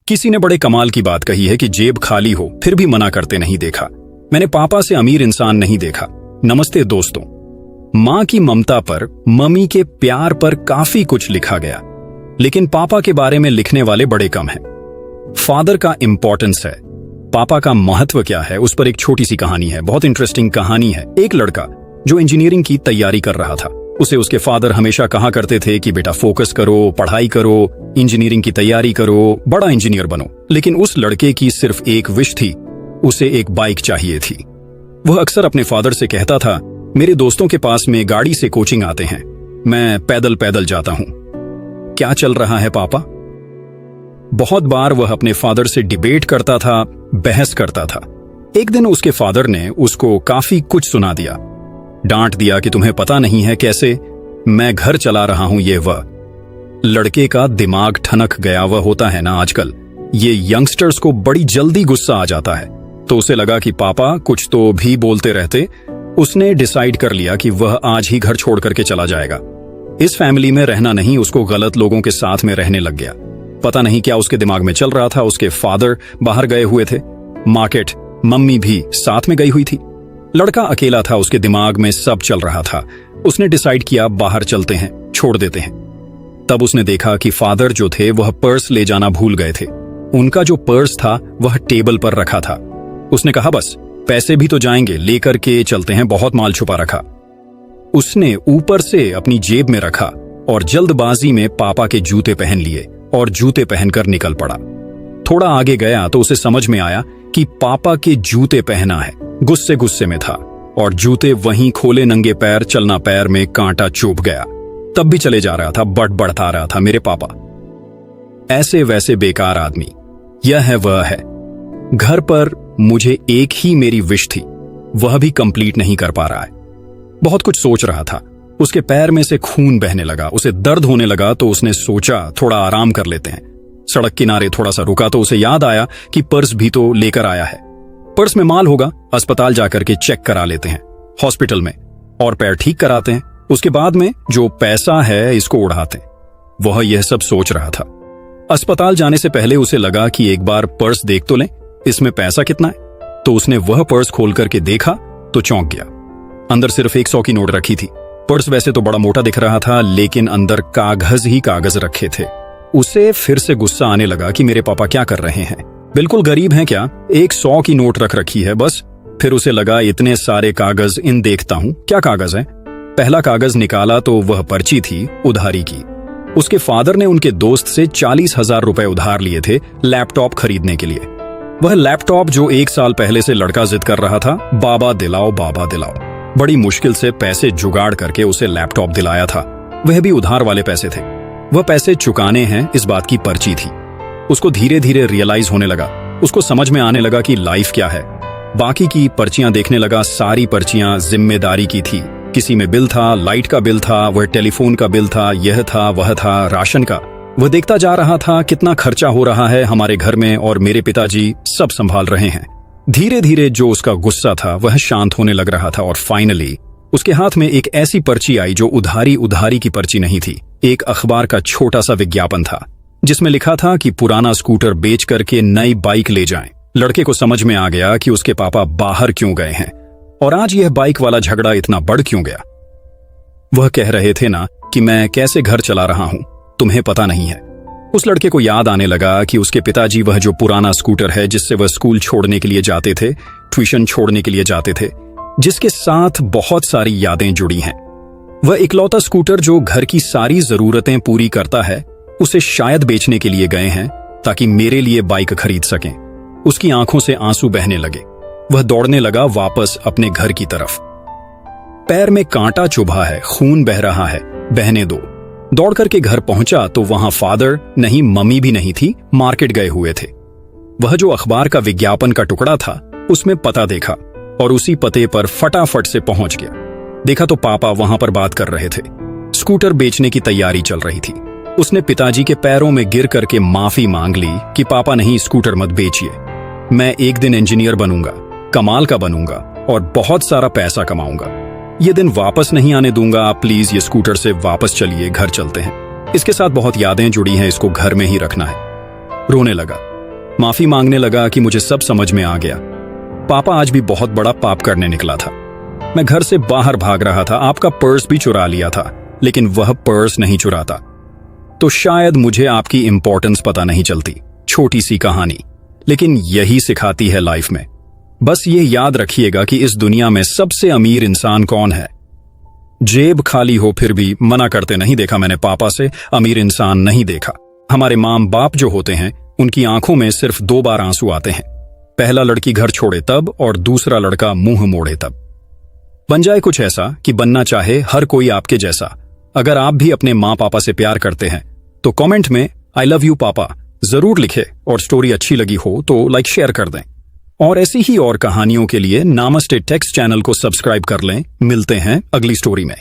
किसी ने बड़े कमाल की बात कही है कि जेब खाली हो फिर भी मना करते नहीं देखा। मैंने पापा से अमीर इंसान नहीं देखा। नमस्ते दोस्तों। मां की ममता पर, मम्मी के प्यार पर काफी कुछ लिखा गया, लेकिन पापा के बारे में लिखने वाले बड़े कम हैं। फादर का इंपॉर्टेंस है, पापा का महत्व क्या है, उस पर एक छोटी सी कहानी है। बहुत इंटरेस्टिंग कहानी है। एक लड़का जो इंजीनियरिंग की तैयारी कर रहा था, उसे उसके फादर हमेशा कहा करते थे कि बेटा फोकस करो, पढ़ाई करो, इंजीनियरिंग की तैयारी करो, बड़ा इंजीनियर बनो। लेकिन उस लड़के की सिर्फ एक विश थी, उसे एक बाइक चाहिए थी। वह अक्सर अपने फादर से कहता था, मेरे दोस्तों के पास में गाड़ी से कोचिंग आते हैं, मैं पैदल पैदल जाता हूं। क्या चल रहा है पापा? बहुत बार वह अपने फादर से डिबेट करता था, बहस करता था। एक दिन उसके फादर ने उसको काफी कुछ सुना दिया, डांट दिया कि तुम्हें पता नहीं है कैसे मैं घर चला रहा हूं, ये वह। लड़के का दिमाग ठनक गया। वह होता है ना आजकल, ये यंगस्टर्स को बड़ी जल्दी गुस्सा आ जाता है। तो उसे लगा कि पापा कुछ तो भी बोलते रहते। उसने डिसाइड कर लिया कि वह आज ही घर छोड़ करके चला जाएगा। इस फैमिली में रहना नहीं, उसको गलत लोगों के साथ में रहने लग गया। पता नहीं क्या उसके दिमाग में चल रहा था। उसके फादर बाहर गए हुए थे मार्केट, मम्मी भी साथ में गई हुई थी। लड़का अकेला था, उसके दिमाग में सब चल रहा था। उसने डिसाइड किया बाहर चलते हैं, छोड़ देते हैं। तब उसने देखा कि फादर जो थे वह पर्स ले जाना भूल गए थे। उनका जो पर्स था वह टेबल पर रखा था। उसने कहा बस पैसे भी तो जाएंगे, लेकर के चलते हैं, बहुत माल छुपा रखा। उसने ऊपर से अपनी जेब में रखा और जल्दबाजी में पापा के जूते पहन लिए और जूते पहनकर निकल पड़ा। थोड़ा आगे गया तो उसे समझ में आया कि पापा के जूते पहना है। गुस्से गुस्से में था और जूते वहीं खोले नंगे पैर, चलना पैर में कांटा चुभ गया। तब भी चले जा रहा था, बड़बड़ता रहा था, मेरे पापा ऐसे वैसे बेकार आदमी, यह है वह है। घर पर मुझे एक ही मेरी विश थी, वह भी कंप्लीट नहीं कर पा रहा है। बहुत कुछ सोच रहा था। उसके पैर में से खून बहने लगा, उसे दर्द होने लगा। तो उसने सोचा थोड़ा आराम कर लेते हैं। सड़क किनारे थोड़ा सा रुका तो उसे याद आया कि पर्स भी तो लेकर आया है। पर्स में माल होगा, अस्पताल जाकर के चेक करा लेते हैं हॉस्पिटल में और पैर ठीक कराते हैं। उसके बाद में जो पैसा है इसको उड़ाते हैं। वह यह सब सोच रहा था। अस्पताल जाने से पहले उसे लगा कि एक बार पर्स देख तो लें, इसमें पैसा कितना है। तो उसने वह पर्स खोल करके देखा तो चौंक गया। अंदर सिर्फ 100 की नोट रखी थी। पर्स वैसे तो बड़ा मोटा दिख रहा था, लेकिन अंदर कागज ही कागज रखे थे। उसे फिर से गुस्सा आने लगा कि मेरे पापा क्या कर रहे हैं, बिल्कुल गरीब हैं क्या, 100 की नोट रख रखी है बस। फिर उसे लगा इतने सारे कागज, इन देखता हूं क्या कागज है। पहला कागज निकाला तो वह पर्ची थी उधारी की। उसके फादर ने उनके दोस्त से 40,000 रुपए उधार लिए थे लैपटॉप खरीदने के लिए। वह लैपटॉप जो 1 साल पहले से लड़का जिद कर रहा था, बाबा दिलाओ बाबा दिलाओ। बड़ी मुश्किल से पैसे जुगाड़ करके उसे लैपटॉप दिलाया था, वह भी उधार वाले पैसे थे। वह पैसे चुकाने हैं इस बात की पर्ची थी। उसको धीरे धीरे रियलाइज होने लगा, उसको समझ में आने लगा कि लाइफ क्या है। बाकी की पर्चियां देखने लगा, सारी पर्चियां जिम्मेदारी की थी। किसी में बिल था, लाइट का बिल था, वह टेलीफोन का बिल था, यह था वह था, राशन का। वह देखता जा रहा था कितना खर्चा हो रहा है हमारे घर में और मेरे पिताजी सब संभाल रहे हैं। धीरे धीरे जो उसका गुस्सा था वह शांत होने लग रहा था और फाइनली उसके हाथ में एक ऐसी पर्ची आई जो उधारी की पर्ची नहीं थी। एक अखबार का छोटा सा विज्ञापन था जिसमें लिखा था कि पुराना स्कूटर बेच करके नई बाइक ले जाएं। लड़के को समझ में आ गया कि उसके पापा बाहर क्यों गए हैं और आज यह बाइक वाला झगड़ा इतना बढ़ क्यों गया। वह कह रहे थे ना कि मैं कैसे घर चला रहा हूं, तुम्हें पता नहीं है। उस लड़के को याद आने लगा कि उसके पिताजी वह जो पुराना स्कूटर है जिससे वह स्कूल छोड़ने के लिए जाते थे, ट्यूशन छोड़ने के लिए जाते थे, जिसके साथ बहुत सारी यादें जुड़ी हैं, वह इकलौता स्कूटर जो घर की सारी जरूरतें पूरी करता है, उसे शायद बेचने के लिए गए हैं ताकि मेरे लिए बाइक खरीद सकें। उसकी आंखों से आंसू बहने लगे। वह दौड़ने लगा वापस अपने घर की तरफ। पैर में कांटा चुभा है, खून बह रहा है, बहने दो। दौड़ करके घर पहुंचा तो वहां फादर नहीं, मम्मी भी नहीं थी, मार्केट गए हुए थे। वह जो अखबार का विज्ञापन का टुकड़ा था उसमें पता देखा और उसी पते पर फटाफट से पहुंच गया। देखा तो पापा वहां पर बात कर रहे थे। स्कूटर बेचने की तैयारी चल रही थी। उसने पिताजी के पैरों में गिर करके माफी मांग ली कि पापा नहीं, स्कूटर मत बेचिए, मैं एक दिन इंजीनियर बनूंगा, कमाल का बनूंगा और बहुत सारा पैसा कमाऊंगा। ये दिन वापस नहीं आने दूंगा, आप प्लीज ये स्कूटर से वापस चलिए, घर चलते हैं। इसके साथ बहुत यादें जुड़ी हैं, इसको घर में ही रखना है। रोने लगा। माफी मांगने लगा कि मुझे सब समझ में आ गया। पापा आज भी बहुत बड़ा पाप करने निकला था। मैं घर से बाहर भाग रहा था, आपका पर्स भी चुरा लिया था, लेकिन वह पर्स नहीं चुराता। तो शायद मुझे आपकी इंपॉर्टेंस पता नहीं चलती। छोटी सी कहानी, लेकिन यही सिखाती है लाइफ में। बस ये याद रखिएगा कि इस दुनिया में सबसे अमीर इंसान कौन है। जेब खाली हो फिर भी मना करते नहीं देखा मैंने पापा से, अमीर इंसान नहीं देखा। हमारे माँ बाप जो होते हैं उनकी आंखों में सिर्फ 2 बार आंसू आते हैं, पहला लड़की घर छोड़े तब और दूसरा लड़का मुंह मोड़े तब। बन जाए कुछ ऐसा कि बनना चाहे हर कोई आपके जैसा। अगर आप भी अपने माँ पापा से प्यार करते हैं तो कमेंट में आई लव यू पापा जरूर लिखे, और स्टोरी अच्छी लगी हो तो लाइक शेयर कर दें। और ऐसी ही और कहानियों के लिए नामस्ते टेक्स्ट चैनल को सब्सक्राइब कर लें। मिलते हैं अगली स्टोरी में।